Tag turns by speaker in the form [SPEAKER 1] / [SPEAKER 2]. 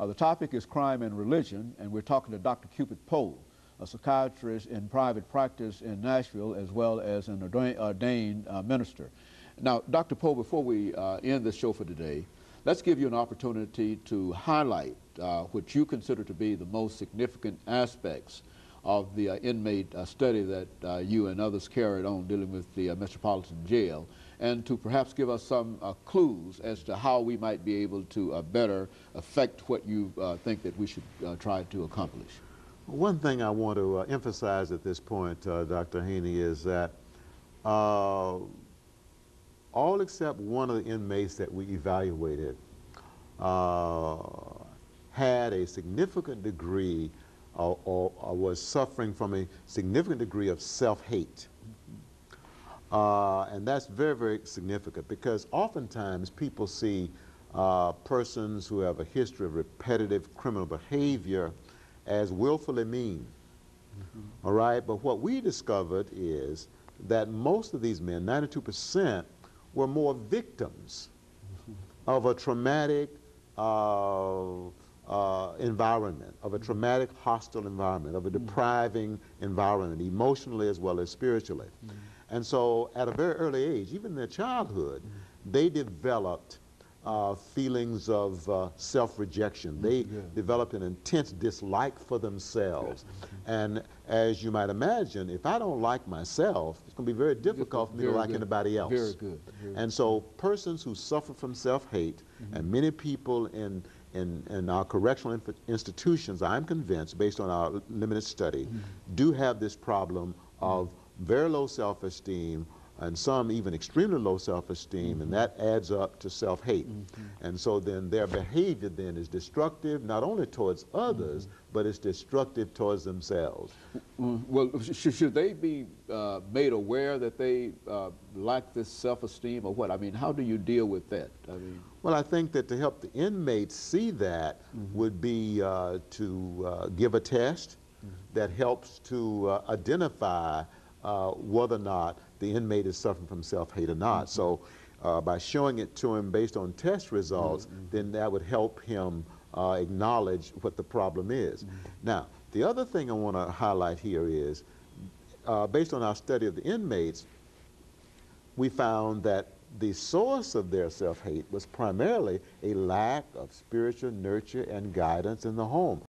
[SPEAKER 1] The topic is crime and religion, and we're talking to Dr. CPoe2, a psychiatrist in private practice in Nashville, as well as an ordained minister. Now, Dr. Poe, before we end the show for today, let's give you an opportunity to highlight what you consider to be the most significant aspects of the inmate study that you and others carried on dealing with the Metropolitan Jail, and to perhaps give us some clues as to how we might be able to better affect what you think that we should try to accomplish.
[SPEAKER 2] One thing I want to emphasize at this point, Dr. Haney, is that all except one of the inmates that we evaluated had a significant degree or was suffering from a significant degree of self-hate. And that's very, very significant, because oftentimes people see persons who have a history of repetitive criminal behavior as willfully mean. All right, but what we discovered is that most of these men, 92%, were more victims of a traumatic environment, of a traumatic hostile environment, of a depriving environment, emotionally as well as spiritually. And so at a very early age, even in their childhood, they developed feelings of self-rejection. They developed an intense dislike for themselves. And as you might imagine, if I don't like myself, it's going to be very difficult for me to like anybody else.
[SPEAKER 1] Very good.
[SPEAKER 2] And so persons who suffer from self-hate, and many people in our correctional institutions, I'm convinced, based on our limited study, do have this problem of very low self-esteem, and some even extremely low self-esteem, and that adds up to self-hate. And so then their behavior then is destructive, not only towards others, but it's destructive towards themselves.
[SPEAKER 1] Well, should they be made aware that they lack this self-esteem, or what? I mean, how do you deal with that? I mean,
[SPEAKER 2] well, I think that to help the inmates see that would be to give a test that helps to identify whether or not the inmate is suffering from self-hate or not. So by showing it to him based on test results, then that would help him acknowledge what the problem is. Now, the other thing I want to highlight here is, based on our study of the inmates, we found that the source of their self-hate was primarily a lack of spiritual nurture and guidance in the home.